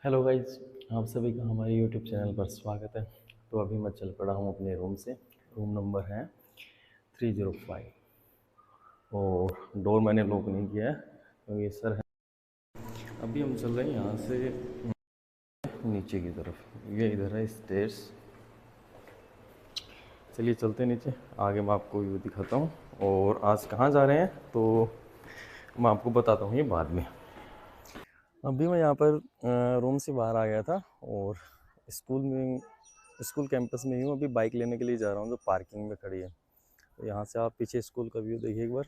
Hello guys, आप सभी का हमारे यूट्यूब चैनल पर स्वागत है। तो अभी मैं चल पड़ा हूँ अपने रूम से। रूम नंबर है 305 और डोर मैंने लॉक नहीं किया है क्योंकि ये सर है। अभी हम चल रहे हैं यहाँ से नीचे की तरफ। ये इधर है स्टेयर्स। चलिए चलते हैं नीचे, आगे मैं आपको व्यू दिखाता हूँ। और आज कहाँ जा रहे हैं तो मैं आपको बताता हूँ ये बाद में। अभी मैं यहाँ पर रूम से बाहर आ गया था और स्कूल कैंपस में ही हूँ। अभी बाइक लेने के लिए जा रहा हूँ जो पार्किंग में खड़ी है। तो यहाँ से आप पीछे स्कूल का व्यू देखिए एक बार।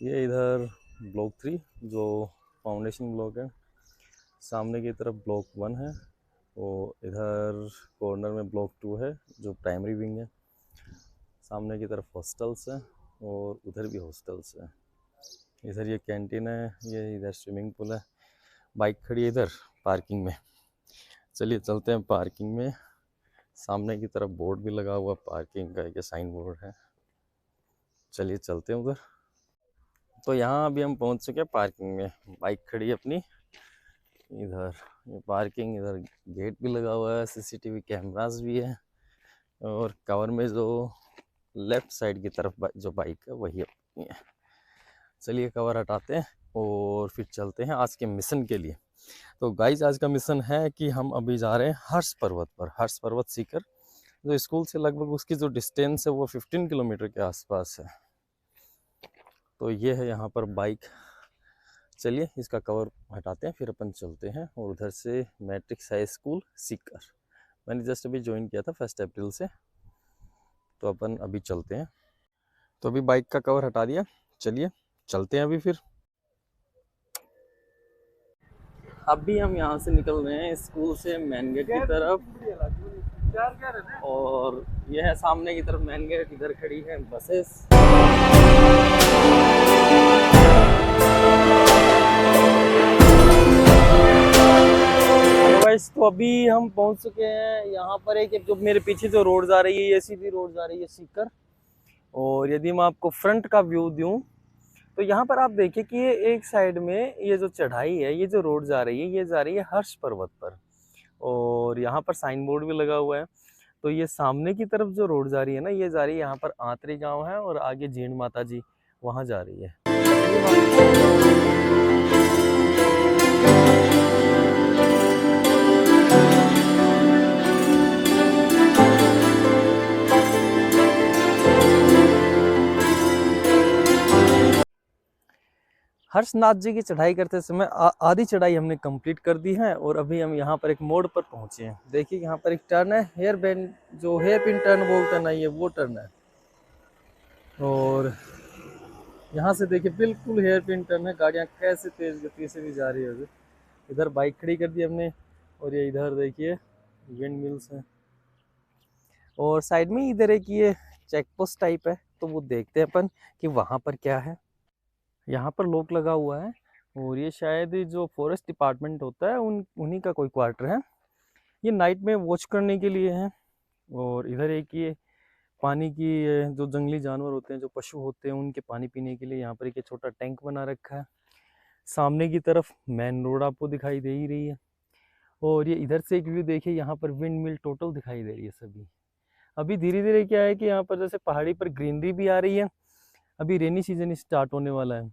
ये इधर ब्लॉक 3 जो फाउंडेशन ब्लॉक है, सामने की तरफ ब्लॉक 1 है और इधर कॉर्नर में ब्लॉक 2 है जो प्राइमरी विंग है। सामने की तरफ हॉस्टल्स हैं और उधर भी हॉस्टल्स हैं। इधर ये कैंटीन है, ये इधर स्विमिंग पूल है। बाइक खड़ी है इधर पार्किंग में। चलिए चलते हैं पार्किंग में। सामने की तरफ बोर्ड भी लगा हुआ पार्किंग का, ये साइन बोर्ड है। चलिए चलते हैं उधर। तो यहाँ अभी हम पहुँच चुके हैं पार्किंग में। बाइक खड़ी है अपनी इधर। ये पार्किंग, इधर गेट भी लगा हुआ है, सीसीटीवी कैमरास भी है। और कवर में जो लेफ्ट साइड की तरफ जो बाइक है वही अपनी है। चलिए कवर हटाते हैं और फिर चलते हैं आज के मिशन के लिए। तो गाइज आज का मिशन है कि हम अभी जा रहे हैं हर्ष पर्वत पर। हर्ष पर्वत सीकर जो स्कूल से लगभग उसकी जो डिस्टेंस है वो 15 किलोमीटर के आसपास है। तो ये है यहाँ पर बाइक। चलिए इसका कवर हटाते हैं फिर अपन चलते हैं। और उधर से मैट्रिक्स हाई स्कूल सीकर मैंने जस्ट अभी ज्वाइन किया था 1 अप्रैल से। तो अपन अभी चलते हैं। तो अभी बाइक का कवर हटा दिया, चलिए चलते हैं अभी फिर। अभी हम यहाँ से निकल रहे हैं स्कूल से मेन गेट की तरफ। और यह है सामने की तरफ मेन गेट। इधर खड़ी है बसेस। तो अभी हम पहुँच चुके हैं यहाँ पर। एक जो मेरे पीछे जो रोड जा रही है ये सीधी रोड जा रही है सीकर। और यदि मैं आपको फ्रंट का व्यू दूं तो यहाँ पर आप देखिए कि ये एक साइड में ये जो चढ़ाई है, ये जो रोड जा रही है ये जा रही है हर्ष पर्वत पर। और यहाँ पर साइन बोर्ड भी लगा हुआ है। तो ये सामने की तरफ जो रोड जा रही है ना, ये जा रही है यहाँ पर आंतरी गांव है और आगे जीण माता जी वहाँ जा रही है। हर्षनाथ जी की चढ़ाई करते समय आधी चढ़ाई हमने कंप्लीट कर दी है। और अभी हम यहाँ पर एक मोड़ पर पहुँचे हैं। देखिए यहाँ पर एक टर्न है, हेयर बैंड जो हेयर पिन टर्न बोलते हैं ना, ये वो टर्न है। और यहाँ से देखिए बिल्कुल हेयर पिन टर्न है। गाड़ियाँ कैसे तेज गति से भी जा रही है। इधर बाइक खड़ी कर दी हमने। और ये इधर देखिए विंड मिल्स है। और साइड में इधर एक ये चेक पोस्ट टाइप है, तो वो देखते हैं अपन कि वहाँ पर क्या है। यहाँ पर लॉक लगा हुआ है और ये शायद जो फॉरेस्ट डिपार्टमेंट होता है उन्हीं का कोई क्वार्टर है। ये नाइट में वॉच करने के लिए है। और इधर एक ये पानी की जो जंगली जानवर होते हैं, जो पशु होते हैं, उनके पानी पीने के लिए यहाँ पर एक छोटा टैंक बना रखा है। सामने की तरफ मेन रोड आपको दिखाई दे ही रही है। और ये इधर से एक व्यू देखिए, यहाँ पर विंड मिल टोटल दिखाई दे रही है सभी। अभी धीरे धीरे क्या है कि यहाँ पर जैसे पहाड़ी पर ग्रीनरी भी आ रही है। अभी रेनी सीजन स्टार्ट होने वाला है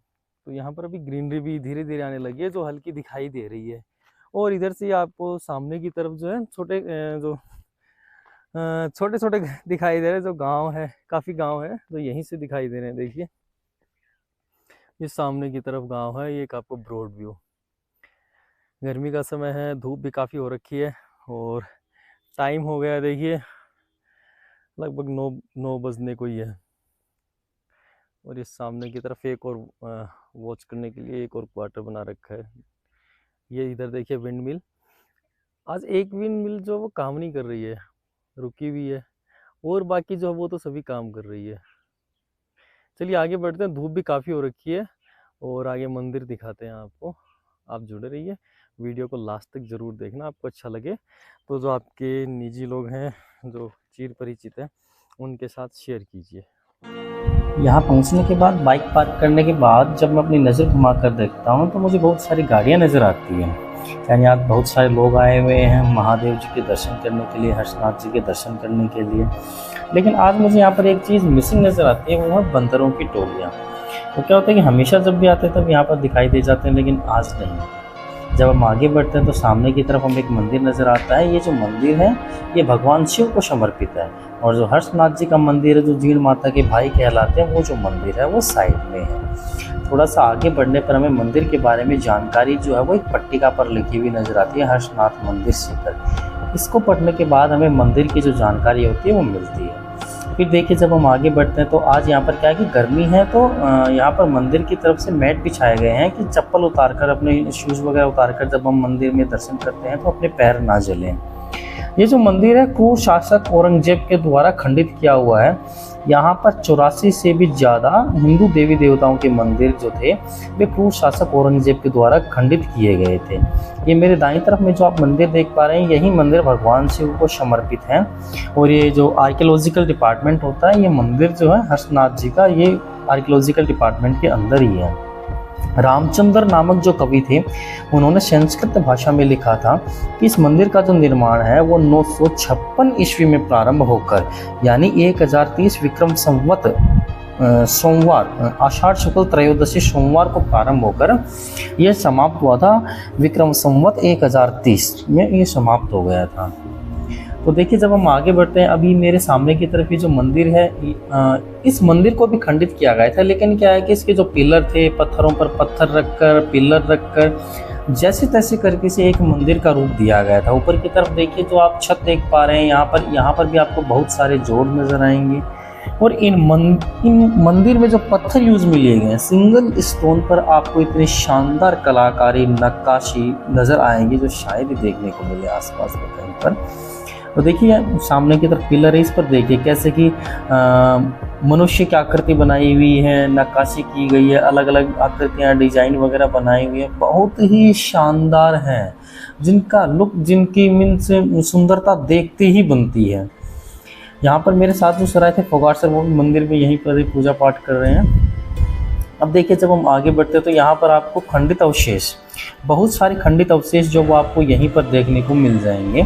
तो यहाँ पर अभी ग्रीनरी भी धीरे धीरे आने लगी है जो हल्की दिखाई दे रही है। और इधर से आपको सामने की तरफ जो है छोटे छोटे दिखाई दे रहे हैं जो गांव है। काफ़ी गांव है जो यहीं से दिखाई दे रहे हैं। देखिए ये सामने की तरफ गांव है। ये एक आपको ब्रॉड व्यू। गर्मी का समय है, धूप भी काफ़ी हो रखी है और टाइम हो गया देखिए लगभग 9 बजने को ही है। और ये सामने की तरफ एक और वॉच करने के लिए एक और क्वार्टर बना रखा है। ये इधर देखिए विंड मिल। आज एक विंड मिल जो वो काम नहीं कर रही है, रुकी हुई है। और बाकी जो वो तो सभी काम कर रही है। चलिए आगे बढ़ते हैं, धूप भी काफ़ी हो रखी है और आगे मंदिर दिखाते हैं आपको। आप जुड़े रहिए, वीडियो को लास्ट तक ज़रूर देखना, आपको अच्छा लगे तो जो आपके निजी लोग हैं जो चिर परिचित हैं उनके साथ शेयर कीजिए। यहाँ पहुँचने के बाद बाइक पार्क करने के बाद जब मैं अपनी नज़र घुमा कर देखता हूँ तो मुझे बहुत सारी गाड़ियाँ नज़र आती हैं। यानी आज बहुत सारे लोग आए हुए हैं महादेव जी के दर्शन करने के लिए, हर्षनाथ जी के दर्शन करने के लिए। लेकिन आज मुझे यहाँ पर एक चीज़ मिसिंग नज़र आती है, वो है बंदरों की टोलियाँ। तो क्या होता है कि हमेशा जब भी आते हैं तब यहाँ पर दिखाई दे जाते हैं, लेकिन आज नहीं। जब हम आगे बढ़ते हैं तो सामने की तरफ हमें एक मंदिर नज़र आता है। ये जो मंदिर है ये भगवान शिव को समर्पित है, और जो हर्षनाथ जी का मंदिर है, जो जीण माता के भाई कहलाते हैं, वो जो मंदिर है वो साइड में है। थोड़ा सा आगे बढ़ने पर हमें मंदिर के बारे में जानकारी जो है वो एक पट्टिका पर लिखी हुई नज़र आती है, हर्षनाथ मंदिर शिखर। इसको पढ़ने के बाद हमें मंदिर की जो जानकारी होती है वो मिलती है। फिर देखिए जब हम आगे बढ़ते हैं तो आज यहाँ पर क्या है कि गर्मी है, तो यहाँ पर मंदिर की तरफ से मैट बिछाए गए हैं कि चप्पल उतारकर, अपने शूज़ वगैरह उतारकर जब हम मंदिर में दर्शन करते हैं तो अपने पैर ना जलें। ये जो मंदिर है क्रूर शासक औरंगजेब के द्वारा खंडित किया हुआ है। यहाँ पर 84 से भी ज़्यादा हिंदू देवी देवताओं के मंदिर जो थे वे क्रूर शासक औरंगजेब के द्वारा खंडित किए गए थे। ये मेरे दाईं तरफ में जो आप मंदिर देख पा रहे हैं, यही मंदिर भगवान शिव को समर्पित है। और ये जो आर्कियोलॉजिकल डिपार्टमेंट होता है, ये मंदिर जो है हर्षनाथ जी का, ये आर्कियोलॉजिकल डिपार्टमेंट के अंदर ही है। रामचंद्र नामक जो कवि थे, उन्होंने संस्कृत भाषा में लिखा था कि इस मंदिर का जो निर्माण है वो 956 ईस्वी में प्रारंभ होकर, यानी 1030 विक्रम संवत सोमवार, आषाढ़ शुक्ल त्रयोदशी सोमवार को प्रारंभ होकर यह समाप्त हुआ था। विक्रम संवत 1030 में ये समाप्त हो गया था। तो देखिए जब हम आगे बढ़ते हैं, अभी मेरे सामने की तरफ ये जो मंदिर है, इस मंदिर को भी खंडित किया गया था। लेकिन क्या है कि इसके जो पिलर थे, पत्थरों पर पत्थर रखकर, पिलर रखकर जैसे तैसे करके से एक मंदिर का रूप दिया गया था। ऊपर की तरफ देखिए तो आप छत देख पा रहे हैं, यहाँ पर भी आपको बहुत सारे जोड़ नजर आएंगे। और इन मंदिर में जो पत्थर यूज में लिए गए हैं, सिंगल स्टोन पर आपको इतनी शानदार कलाकारी, नक्काशी नजर आएंगी जो शायद ही देखने को मिले आसपास में कहीं पर। तो देखिए सामने की तरफ पिलर है, इस पर देखिए कैसे कि मनुष्य की आकृति बनाई हुई है, नक्काशी की गई है, अलग अलग आकृतियाँ, डिजाइन वगैरह बनाई हुई है, बहुत ही शानदार हैं, जिनका लुक, जिनकी मीन्स सुंदरता देखते ही बनती है। यहाँ पर मेरे साथ जो सर आए थे फोगाट सर, वो भी मंदिर में यहीं पर पूजा पाठ कर रहे हैं। अब देखिए जब हम आगे बढ़ते हैं तो यहाँ पर आपको खंडित अवशेष, बहुत सारे खंडित अवशेष जो वो आपको यहीं पर देखने को मिल जाएंगे।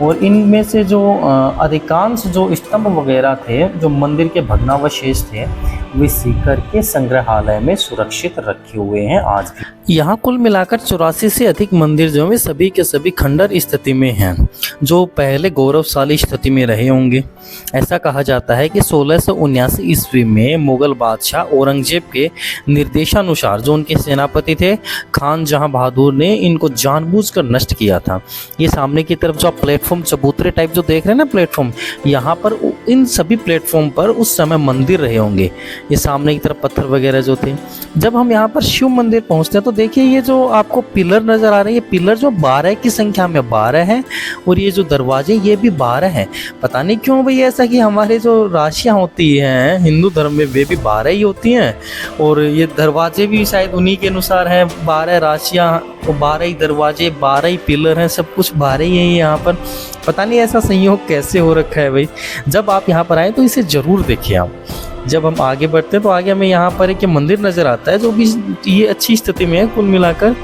और इनमें से जो अधिकांश जो स्तंभ वगैरह थे, जो मंदिर के भग्नावशेष थे, वे सीकर के संग्रहालय में सुरक्षित रखे हुए हैं आज भी। यहाँ कुल मिलाकर 84 से अधिक मंदिर जो हैं सभी के सभी खंडर स्थिति में हैं, जो पहले गौरवशाली स्थिति में रहे होंगे। ऐसा कहा जाता है कि 1679 ईस्वी में मुगल बादशाह औरंगजेब के निर्देशानुसार जो उनके सेनापति थे खान जहां बहादुर ने इनको जानबूझकर नष्ट किया था। ये सामने की तरफ जो आप प्लेटफॉर्म चबूतरे टाइप जो देख रहे हैं ना प्लेटफॉर्म, यहाँ पर इन सभी प्लेटफॉर्म पर उस समय मंदिर रहे होंगे। ये सामने की तरफ पत्थर वगैरह जो थे। जब हम यहाँ पर शिव मंदिर पहुँचते हैं तो देखिए ये जो आपको पिलर नज़र आ रहे हैं, ये पिलर जो 12 की संख्या में 12 है, और ये जो दरवाजे ये भी 12 हैं। पता नहीं क्यों भाई ऐसा कि हमारे जो राशियाँ होती हैं हिंदू धर्म में वे भी 12 ही होती हैं, और ये दरवाजे भी शायद उन्हीं के अनुसार हैं। 12 राशियाँ, 12 ही दरवाजे, 12 ही पिलर हैं, सब कुछ 12 ही है यहाँ पर। पता नहीं ऐसा संयोग कैसे हो रखा है भाई। जब आप यहाँ पर आए तो इसे ज़रूर देखिए आप। जब हम आगे बढ़ते हैं तो आगे हमें यहाँ पर एक मंदिर नज़र आता है जो भी ये अच्छी स्थिति में है कुल मिलाकर,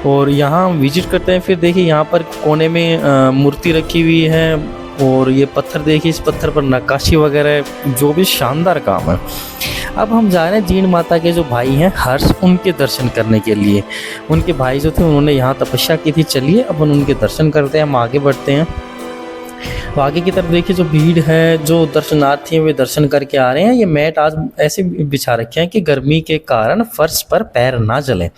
और यहाँ हम विजिट करते हैं। फिर देखिए यहाँ पर कोने में मूर्ति रखी हुई है, और ये पत्थर देखिए, इस पत्थर पर नक्काशी वगैरह, जो भी शानदार काम है। अब हम जा रहे हैं जीण माता के जो भाई हैं हर्ष, उनके दर्शन करने के लिए। उनके भाई जो थे उन्होंने यहाँ तपस्या की थी। चलिए अब उनके दर्शन करते हैं, हम आगे बढ़ते हैं। तो आगे की तरफ देखिए जो भीड़ है, जो दर्शनार्थी हैं वे दर्शन करके आ रहे हैं। ये मैट आज ऐसे बिछा रखे हैं कि गर्मी के कारण फर्श पर पैर ना जलें।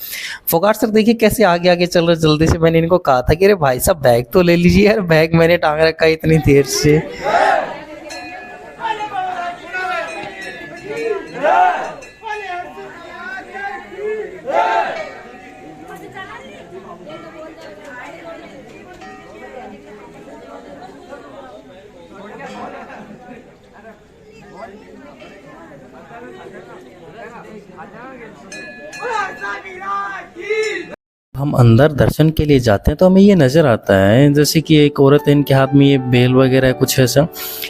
फोगाट सर देखिए कैसे आगे आगे चल रहे। जल्दी से मैंने इनको कहा था कि अरे भाई साहब बैग तो ले लीजिए यार, बैग मैंने टांग रखा है इतनी देर से। हम अंदर दर्शन के लिए जाते हैं तो हमें ये नज़र आता है जैसे कि एक औरत है, इनके हाथ में ये बेल वगैरह कुछ ऐसा,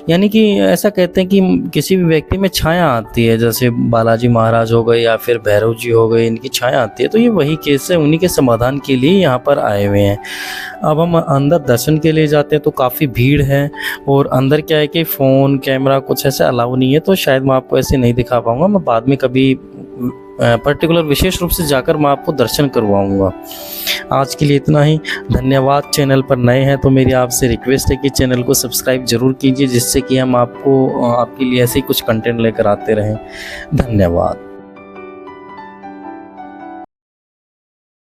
यानी कि ऐसा कहते हैं कि किसी भी व्यक्ति में छाया आती है, जैसे बालाजी महाराज हो गए या फिर भैरव जी हो गए, इनकी छाया आती है। तो ये वही केस है, उन्हीं के समाधान के लिए यहाँ पर आए हुए हैं। अब हम अंदर दर्शन के लिए जाते हैं तो काफ़ी भीड़ है, और अंदर क्या है कि फ़ोन कैमरा कुछ ऐसे अलाउ नहीं है, तो शायद मैं आपको ऐसे नहीं दिखा पाऊँगा। मैं बाद में कभी पर्टिकुलर विशेष रूप से जाकर मैं आपको दर्शन करवाऊंगा। आज के लिए इतना ही, धन्यवाद। चैनल पर नए हैं तो मेरी आपसे रिक्वेस्ट है कि चैनल को सब्सक्राइब जरूर कीजिए, जिससे कि हम आपको आपके लिए ऐसे ही कुछ कंटेंट लेकर आते रहें। धन्यवाद।